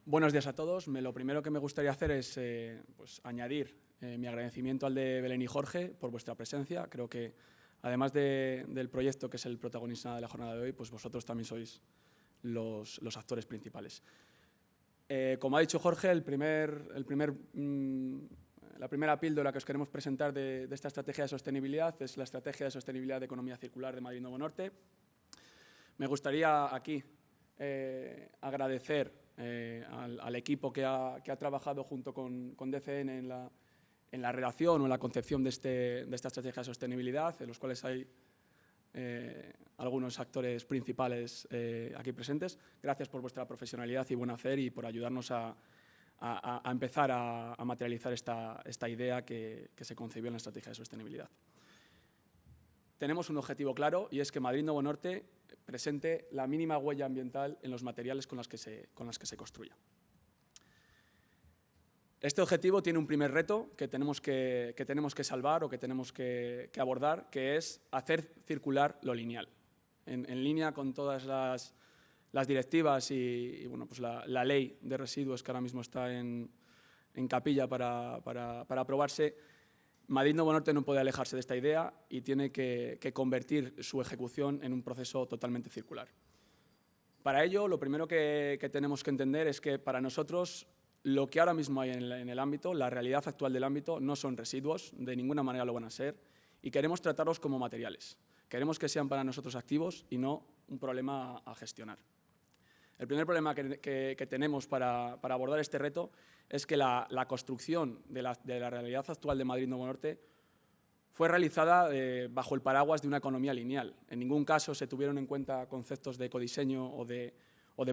Buenos días a todos. Lo primero que me gustaría hacer es añadir mi agradecimiento al de Belén y Jorge por vuestra presencia. Creo que, además del proyecto que es el protagonista de la jornada de hoy, pues vosotros también sois los actores principales. Como ha dicho Jorge, la primera píldora que os queremos presentar de esta estrategia de sostenibilidad es la Estrategia de Sostenibilidad de Economía Circular de Madrid Nuevo Norte. Me gustaría aquí agradecer al equipo que ha trabajado junto con DCN en la redacción o en la concepción de esta estrategia de sostenibilidad, en los cuales hay algunos actores principales aquí presentes. Gracias por vuestra profesionalidad y buen hacer y por ayudarnos a empezar a materializar esta idea que se concibió en la estrategia de sostenibilidad. Tenemos un objetivo claro y es que Madrid Nuevo Norte presente la mínima huella ambiental en los materiales con las que se construya. Este objetivo tiene un primer reto que tenemos que salvar o que tenemos que abordar, que es hacer circular lo lineal. En línea con todas las directivas y bueno, pues la ley de residuos que ahora mismo está en capilla para aprobarse, Madrid Nuevo Norte no puede alejarse de esta idea y tiene que convertir su ejecución en un proceso totalmente circular. Para ello, lo primero que tenemos que entender es que para nosotros lo que ahora mismo hay en el ámbito, la realidad actual del ámbito, no son residuos, de ninguna manera lo van a ser, y queremos tratarlos como materiales. Queremos que sean para nosotros activos y no un problema a gestionar. El primer problema que tenemos para abordar este reto es que la construcción de la realidad actual de Madrid Nuevo Norte fue realizada bajo el paraguas de una economía lineal. En ningún caso se tuvieron en cuenta conceptos de ecodiseño o de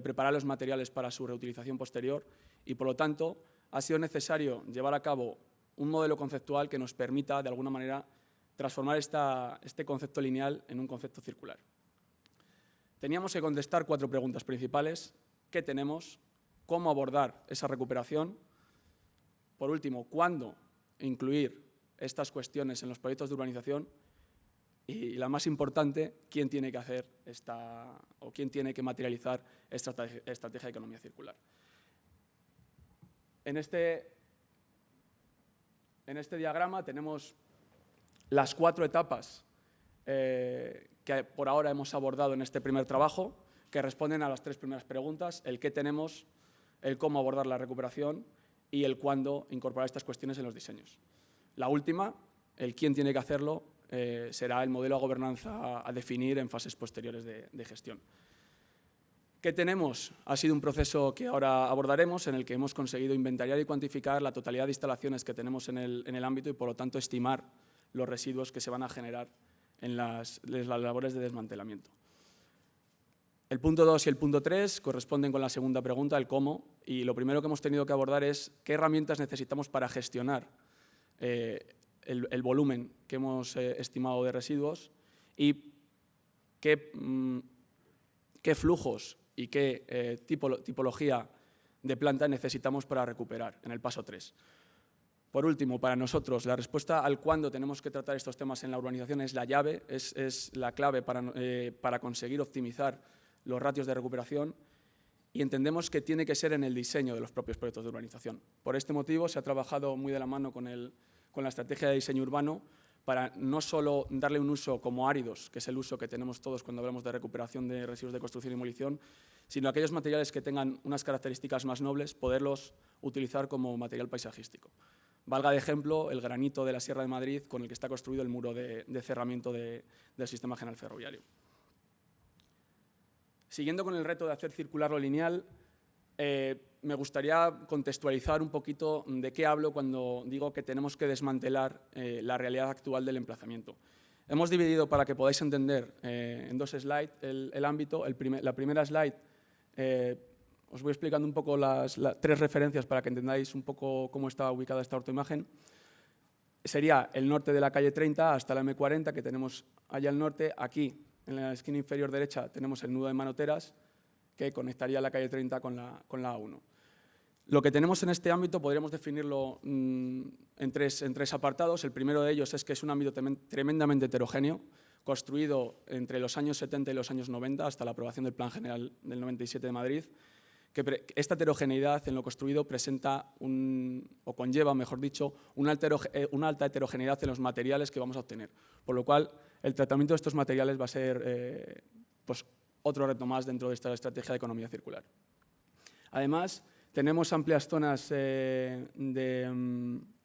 preparar los materiales para su reutilización posterior y, por lo tanto, ha sido necesario llevar a cabo un modelo conceptual que nos permita, de alguna manera, transformar este concepto lineal en un concepto circular. Teníamos que contestar 4 preguntas principales. ¿Qué tenemos? ¿Cómo abordar esa recuperación? Por último, ¿cuándo incluir estas cuestiones en los proyectos de urbanización? Y la más importante, ¿quién tiene que hacer quién tiene que materializar esta estrategia de economía circular? En este diagrama tenemos las 4 etapas que por ahora hemos abordado en este primer trabajo, que responden a las 3 primeras preguntas: el qué tenemos, el cómo abordar la recuperación y el cuándo incorporar estas cuestiones en los diseños. La última, el quién tiene que hacerlo, será el modelo de gobernanza a definir en fases posteriores de gestión. ¿Qué tenemos? Ha sido un proceso que ahora abordaremos, en el que hemos conseguido inventariar y cuantificar la totalidad de instalaciones que tenemos en el ámbito y, por lo tanto, estimar los residuos que se van a generar en las labores de desmantelamiento. El punto 2 y el punto 3 corresponden con la segunda pregunta, el cómo, y lo primero que hemos tenido que abordar es qué herramientas necesitamos para gestionar el volumen que hemos estimado de residuos y qué flujos y qué tipología de planta necesitamos para recuperar en el paso 3. Por último, para nosotros, la respuesta al cuándo tenemos que tratar estos temas en la urbanización es la llave, es la clave para conseguir optimizar los ratios de recuperación, y entendemos que tiene que ser en el diseño de los propios proyectos de urbanización. Por este motivo, se ha trabajado muy de la mano con la estrategia de diseño urbano para no solo darle un uso como áridos, que es el uso que tenemos todos cuando hablamos de recuperación de residuos de construcción y demolición, sino aquellos materiales que tengan unas características más nobles, poderlos utilizar como material paisajístico. Valga de ejemplo el granito de la Sierra de Madrid con el que está construido el muro de cerramiento del sistema general ferroviario. Siguiendo con el reto de hacer circular lo lineal, me gustaría contextualizar un poquito de qué hablo cuando digo que tenemos que desmantelar la realidad actual del emplazamiento. Hemos dividido, para que podáis entender, en 2 slides el ámbito. La primera slide, os voy explicando un poco las 3 referencias para que entendáis un poco cómo está ubicada esta ortoimagen. Sería el norte de la calle 30 hasta la M40, que tenemos allá al norte. Aquí, en la esquina inferior derecha, tenemos el nudo de Manoteras, que conectaría la calle 30 con la A1. Lo que tenemos en este ámbito podríamos definirlo en tres apartados. El primero de ellos es que es un ámbito tremendamente heterogéneo, construido entre los años 70 y los años 90, hasta la aprobación del Plan General del 97 de Madrid, esta heterogeneidad en lo construido presenta o conlleva, mejor dicho, una alta heterogeneidad en los materiales que vamos a obtener, por lo cual el tratamiento de estos materiales va a ser pues, otro reto más dentro de esta estrategia de economía circular. Además, tenemos amplias zonas de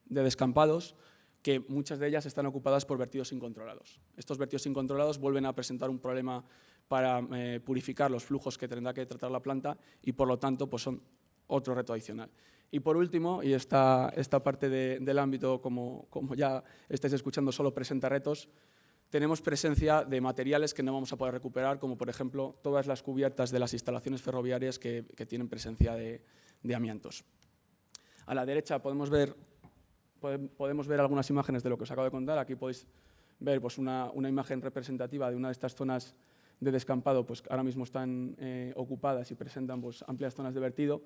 descampados que muchas de ellas están ocupadas por vertidos incontrolados. Estos vertidos incontrolados vuelven a presentar un problema para purificar los flujos que tendrá que tratar la planta y, por lo tanto, pues son otro reto adicional. Y, por último, y esta parte del ámbito, como ya estáis escuchando, solo presenta retos, tenemos presencia de materiales que no vamos a poder recuperar, como, por ejemplo, todas las cubiertas de las instalaciones ferroviarias que tienen presencia de amiantos. A la derecha podemos ver algunas imágenes de lo que os acabo de contar. Aquí podéis ver pues, una imagen representativa de una de estas zonas de descampado, pues ahora mismo están ocupadas y presentan pues, amplias zonas de vertido.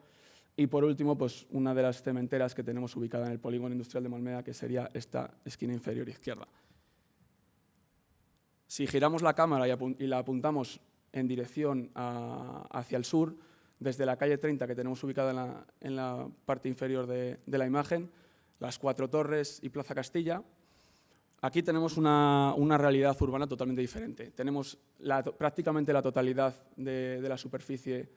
Y por último, pues, una de las cementeras que tenemos ubicada en el polígono industrial de Malmeda, que sería esta esquina inferior izquierda. Si giramos la cámara y la apuntamos en dirección hacia el sur, desde la calle 30 que tenemos ubicada en la parte inferior de la imagen, las Cuatro Torres y Plaza Castilla, aquí tenemos una realidad urbana totalmente diferente. Tenemos prácticamente la totalidad de la superficie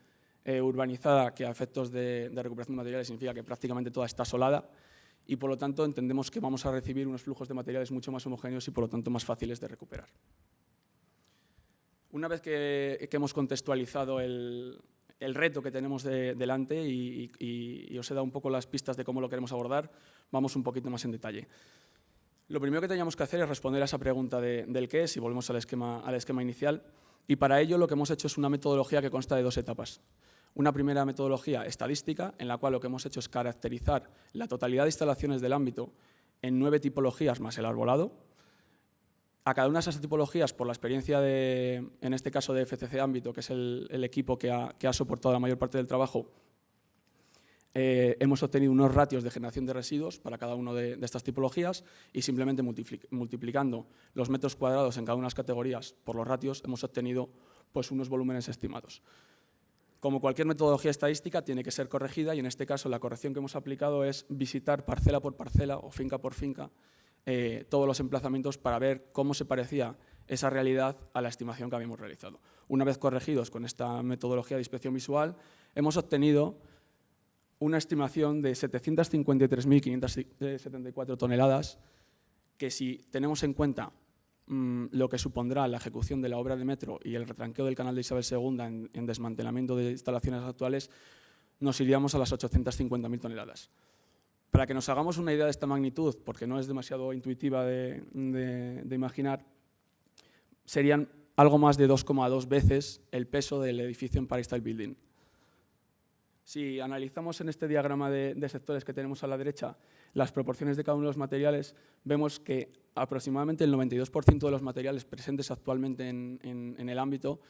urbanizada, que a efectos de recuperación de materiales significa que prácticamente toda está asolada, y por lo tanto entendemos que vamos a recibir unos flujos de materiales mucho más homogéneos y por lo tanto más fáciles de recuperar. Una vez que hemos contextualizado el reto que tenemos delante y os he dado un poco las pistas de cómo lo queremos abordar, vamos un poquito más en detalle. Lo primero que teníamos que hacer es responder a esa pregunta del qué es, y volvemos al esquema inicial, y para ello lo que hemos hecho es una metodología que consta de dos etapas. Una primera metodología estadística, en la cual lo que hemos hecho es caracterizar la totalidad de instalaciones del ámbito en 9 tipologías más el arbolado. A cada una de esas tipologías, por la experiencia en este caso de FCC Ámbito, que es el equipo que ha soportado la mayor parte del trabajo, hemos obtenido unos ratios de generación de residuos para cada una de estas tipologías y simplemente multiplicando los metros cuadrados en cada una de las categorías por los ratios hemos obtenido pues, unos volúmenes estimados. Como cualquier metodología estadística, tiene que ser corregida y en este caso la corrección que hemos aplicado es visitar parcela por parcela o finca por finca todos los emplazamientos para ver cómo se parecía esa realidad a la estimación que habíamos realizado. Una vez corregidos con esta metodología de inspección visual, hemos obtenido una estimación de 753.574 toneladas, que si tenemos en cuenta lo que supondrá la ejecución de la obra de metro y el retranqueo del canal de Isabel II en desmantelamiento de instalaciones actuales, nos iríamos a las 850.000 toneladas. Para que nos hagamos una idea de esta magnitud, porque no es demasiado intuitiva de imaginar, serían algo más de 2,2 veces el peso del edificio Empire State Building. Si analizamos en este diagrama de sectores que tenemos a la derecha las proporciones de cada uno de los materiales, vemos que aproximadamente el 92% de los materiales presentes actualmente en el ámbito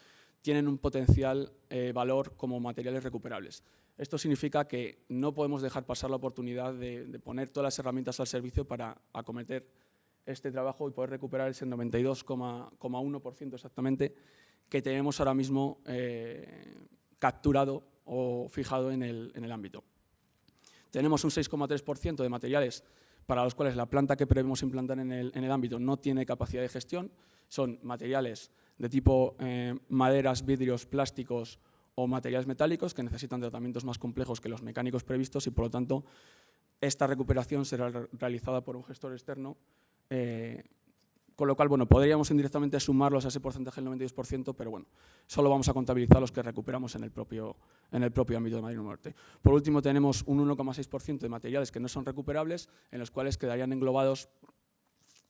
tienen un potencial valor como materiales recuperables. Esto significa que no podemos dejar pasar la oportunidad de poner todas las herramientas al servicio para acometer este trabajo y poder recuperar ese 92,1% exactamente que tenemos ahora mismo capturado o fijado en el ámbito. Tenemos un 6,3% de materiales para los cuales la planta que prevemos implantar en el ámbito no tiene capacidad de gestión. Son materiales de tipo maderas, vidrios, plásticos o materiales metálicos que necesitan tratamientos más complejos que los mecánicos previstos y, por lo tanto, esta recuperación será realizada por un gestor externo, con lo cual, bueno, podríamos indirectamente sumarlos a ese porcentaje del 92%, pero bueno, solo vamos a contabilizar los que recuperamos en el propio ámbito de Marino Norte. Por último, tenemos un 1,6% de materiales que no son recuperables, en los cuales quedarían englobados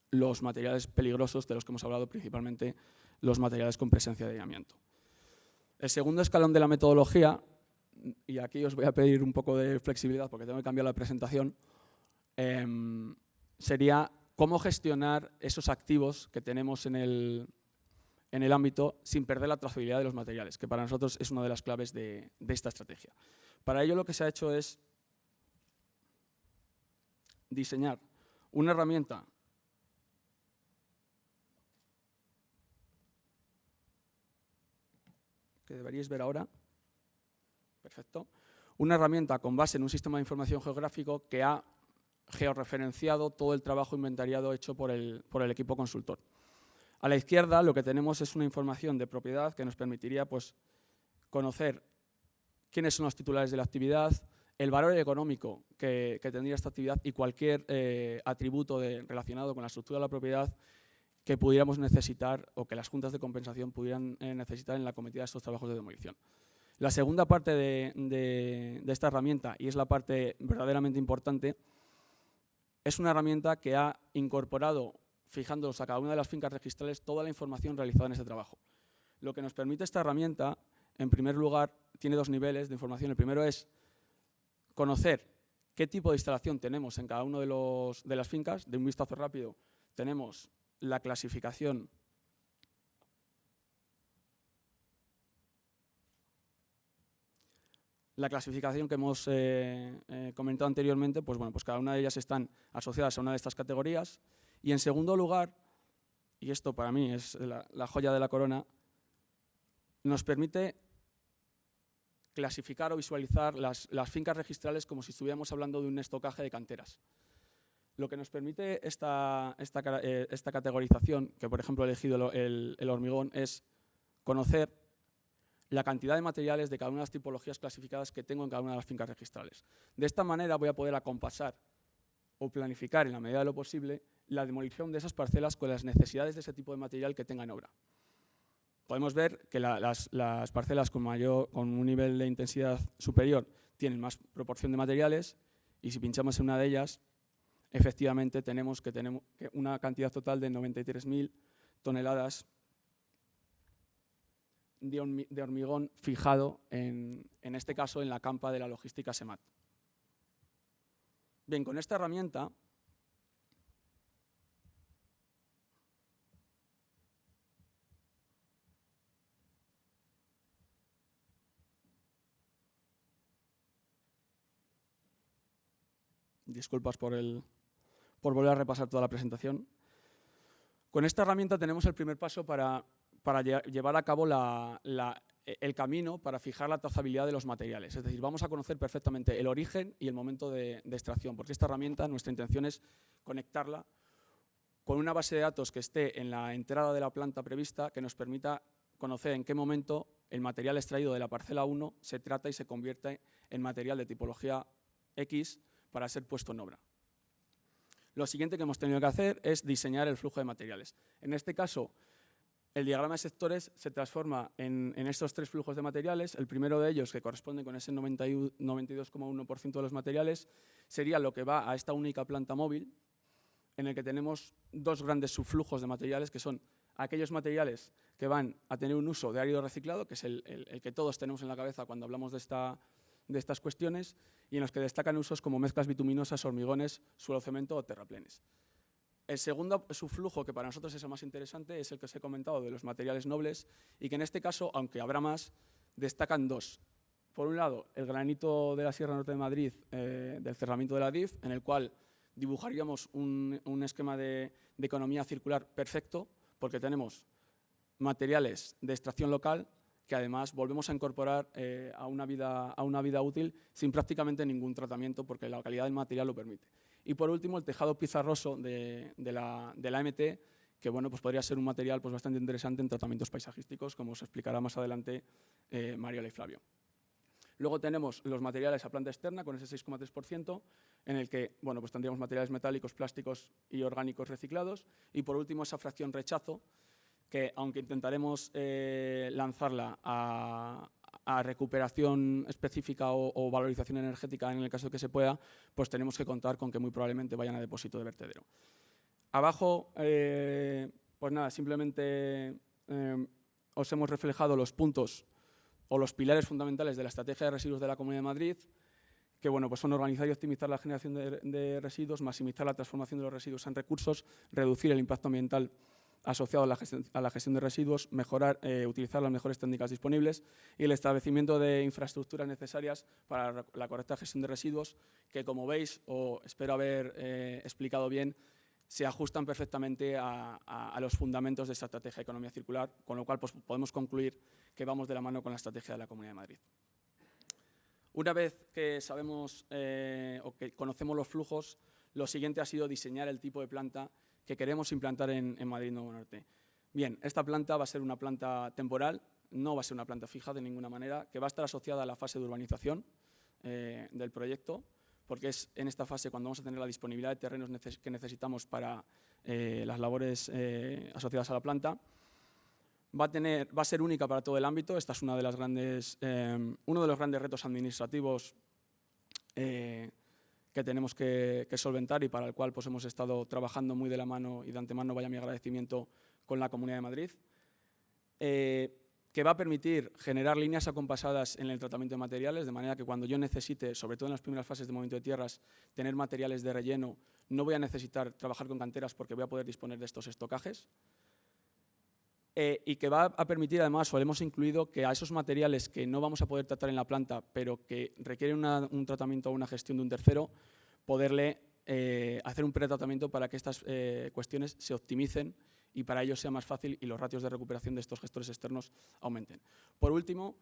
los materiales peligrosos de los que hemos hablado, principalmente los materiales con presencia de amianto. El segundo escalón de la metodología, y aquí os voy a pedir un poco de flexibilidad porque tengo que cambiar la presentación, sería cómo gestionar esos activos que tenemos en el ámbito sin perder la trazabilidad de los materiales, que para nosotros es una de las claves de esta estrategia. Para ello lo que se ha hecho es diseñar una herramienta que deberíais ver ahora, Perfecto. Una herramienta con base en un sistema de información geográfico que ha georreferenciado todo el trabajo inventariado hecho por el equipo consultor. A la izquierda lo que tenemos es una información de propiedad que nos permitiría pues, conocer quiénes son los titulares de la actividad, el valor económico que tendría esta actividad y cualquier atributo relacionado con la estructura de la propiedad que pudiéramos necesitar o que las juntas de compensación pudieran necesitar en la cometida de estos trabajos de demolición. La segunda parte de esta herramienta, y es la parte verdaderamente importante, es una herramienta que ha incorporado, fijándolos a cada una de las fincas registrales, toda la información realizada en este trabajo. Lo que nos permite esta herramienta, en primer lugar, tiene dos niveles de información. El primero es conocer qué tipo de instalación tenemos en cada una de las fincas. De un vistazo rápido tenemos la clasificación que hemos comentado anteriormente, pues bueno, pues cada una de ellas están asociadas a una de estas categorías. Y en segundo lugar, y esto para mí es la joya de la corona, nos permite clasificar o visualizar las fincas registrales como si estuviéramos hablando de un estocaje de canteras. Lo que nos permite esta categorización, que por ejemplo he elegido el hormigón, es conocer la cantidad de materiales de cada una de las tipologías clasificadas que tengo en cada una de las fincas registrales. De esta manera voy a poder acompasar o planificar en la medida de lo posible la demolición de esas parcelas con las necesidades de ese tipo de material que tenga en obra. Podemos ver que las parcelas con un nivel de intensidad superior tienen más proporción de materiales y si pinchamos en una de ellas, efectivamente tenemos una cantidad total de 93.000 toneladas de hormigón fijado, en este caso, en la campa de la logística SEMAT. Bien, con esta herramienta disculpas por volver a repasar toda la presentación. Con esta herramienta tenemos el primer paso para llevar a cabo el camino para fijar la trazabilidad de los materiales. Es decir, vamos a conocer perfectamente el origen y el momento de extracción, porque esta herramienta, nuestra intención es conectarla con una base de datos que esté en la entrada de la planta prevista, que nos permita conocer en qué momento el material extraído de la parcela 1 se trata y se convierte en material de tipología X para ser puesto en obra. Lo siguiente que hemos tenido que hacer es diseñar el flujo de materiales. En este caso, el diagrama de sectores se transforma en estos tres flujos de materiales. El primero de ellos, que corresponde con ese 92,1% de los materiales, sería lo que va a esta única planta móvil, en el que tenemos dos grandes subflujos de materiales, que son aquellos materiales que van a tener un uso de árido reciclado, que es el que todos tenemos en la cabeza cuando hablamos de estas cuestiones, y en los que destacan usos como mezclas bituminosas, hormigones, suelo cemento o terraplenes. El segundo subflujo, que para nosotros es el más interesante, es el que os he comentado de los materiales nobles y que en este caso, aunque habrá más, destacan dos. Por un lado, el granito de la Sierra Norte de Madrid, del cerramiento de la DIF, en el cual dibujaríamos un esquema de economía circular perfecto, porque tenemos materiales de extracción local que además volvemos a incorporar a una vida útil sin prácticamente ningún tratamiento, porque la calidad del material lo permite. Y por último, el tejado pizarroso de la MT, que bueno, pues podría ser un material pues, bastante interesante en tratamientos paisajísticos, como os explicará más adelante Mariola y Flavio. Luego tenemos los materiales a planta externa, con ese 6,3%, en el que bueno, pues tendríamos materiales metálicos, plásticos y orgánicos reciclados. Y por último, esa fracción rechazo, que aunque intentaremos lanzarla a recuperación específica o valorización energética en el caso de que se pueda, pues tenemos que contar con que muy probablemente vayan a depósito de vertedero. Abajo, pues nada, simplemente os hemos reflejado los puntos o los pilares fundamentales de la estrategia de residuos de la Comunidad de Madrid, que bueno, pues son organizar y optimizar la generación de residuos, maximizar la transformación de los residuos en recursos, reducir el impacto ambiental asociado a la gestión de residuos, utilizar las mejores técnicas disponibles y el establecimiento de infraestructuras necesarias para la correcta gestión de residuos, que como veis, o espero haber explicado bien, se ajustan perfectamente a los fundamentos de esta estrategia de economía circular, con lo cual pues, podemos concluir que vamos de la mano con la estrategia de la Comunidad de Madrid. Una vez que sabemos o que conocemos los flujos, lo siguiente ha sido diseñar el tipo de planta que queremos implantar en Madrid Nuevo Norte. Bien, esta planta va a ser una planta temporal, no va a ser una planta fija de ninguna manera, que va a estar asociada a la fase de urbanización del proyecto, porque es en esta fase cuando vamos a tener la disponibilidad de terrenos que necesitamos para las labores asociadas a la planta. Va a ser única para todo el ámbito. Esta es uno de los grandes retos administrativos que tenemos que solventar y para el cual pues, hemos estado trabajando muy de la mano, y de antemano vaya mi agradecimiento, con la Comunidad de Madrid, que va a permitir generar líneas acompasadas en el tratamiento de materiales, de manera que cuando yo necesite, sobre todo en las primeras fases de movimiento de tierras, tener materiales de relleno, no voy a necesitar trabajar con canteras porque voy a poder disponer de estos estocajes. Y que va a permitir, además, o hemos incluido, que a esos materiales que no vamos a poder tratar en la planta, pero que requieren un tratamiento o una gestión de un tercero, poderle hacer un pretratamiento para que estas cuestiones se optimicen y para ello sea más fácil y los ratios de recuperación de estos gestores externos aumenten. Por último,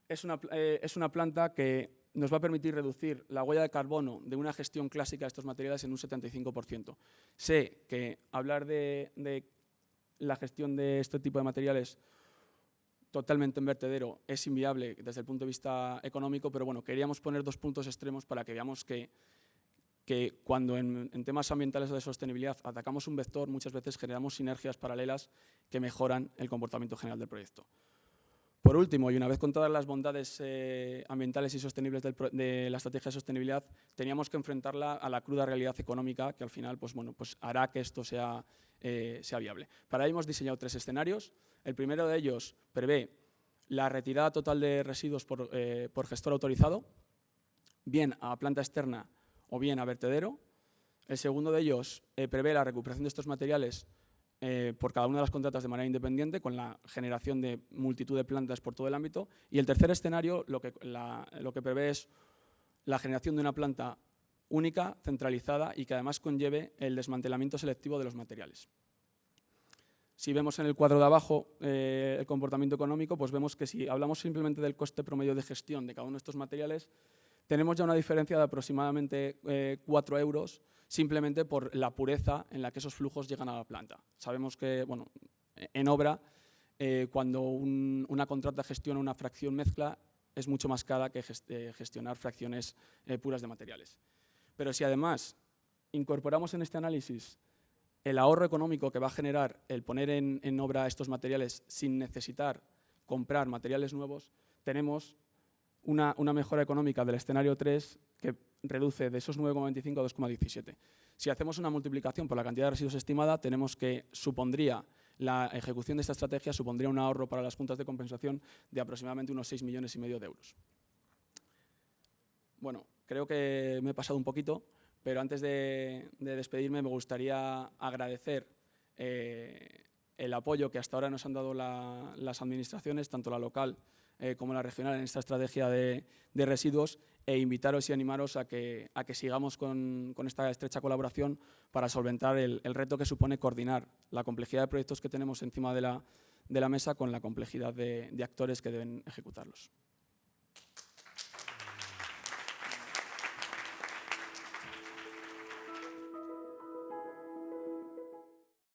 es una planta que nos va a permitir reducir la huella de carbono de una gestión clásica de estos materiales en un 75%. Sé que hablar de la gestión de este tipo de materiales totalmente en vertedero es inviable desde el punto de vista económico, pero bueno, queríamos poner dos puntos extremos para que veamos que cuando en temas ambientales o de sostenibilidad atacamos un vector, muchas veces generamos sinergias paralelas que mejoran el comportamiento general del proyecto. Por último, y una vez con todas las bondades ambientales y sostenibles de la estrategia de sostenibilidad, teníamos que enfrentarla a la cruda realidad económica que al final pues, bueno, pues hará que esto sea viable. Para ello hemos diseñado 3 escenarios. El primero de ellos prevé la retirada total de residuos por gestor autorizado, bien a planta externa o bien a vertedero. El segundo de ellos prevé la recuperación de estos materiales por cada una de las contratas de manera independiente, con la generación de multitud de plantas por todo el ámbito. Y el tercer escenario lo que prevé es la generación de una planta única, centralizada y que además conlleve el desmantelamiento selectivo de los materiales. Si vemos en el cuadro de abajo el comportamiento económico, pues vemos que si hablamos simplemente del coste promedio de gestión de cada uno de estos materiales, tenemos ya una diferencia de aproximadamente 4 euros simplemente por la pureza en la que esos flujos llegan a la planta. Sabemos que, bueno, en obra, cuando una contrata gestiona una fracción mezcla, es mucho más cara que gestionar fracciones puras de materiales. Pero si además incorporamos en este análisis el ahorro económico que va a generar el poner en obra estos materiales sin necesitar comprar materiales nuevos, tenemos una mejora económica del escenario 3 que reduce de esos 9,25 a 2,17. Si hacemos una multiplicación por la cantidad de residuos estimada, tenemos que la ejecución de esta estrategia supondría un ahorro para las juntas de compensación de aproximadamente unos 6,5 millones de euros. Bueno, creo que me he pasado un poquito, pero antes de despedirme me gustaría agradecer el apoyo que hasta ahora nos han dado las administraciones, tanto la local como la regional, en esta estrategia de residuos, e invitaros y animaros a que sigamos con esta estrecha colaboración para solventar el reto que supone coordinar la complejidad de proyectos que tenemos encima de la mesa con la complejidad de actores que deben ejecutarlos.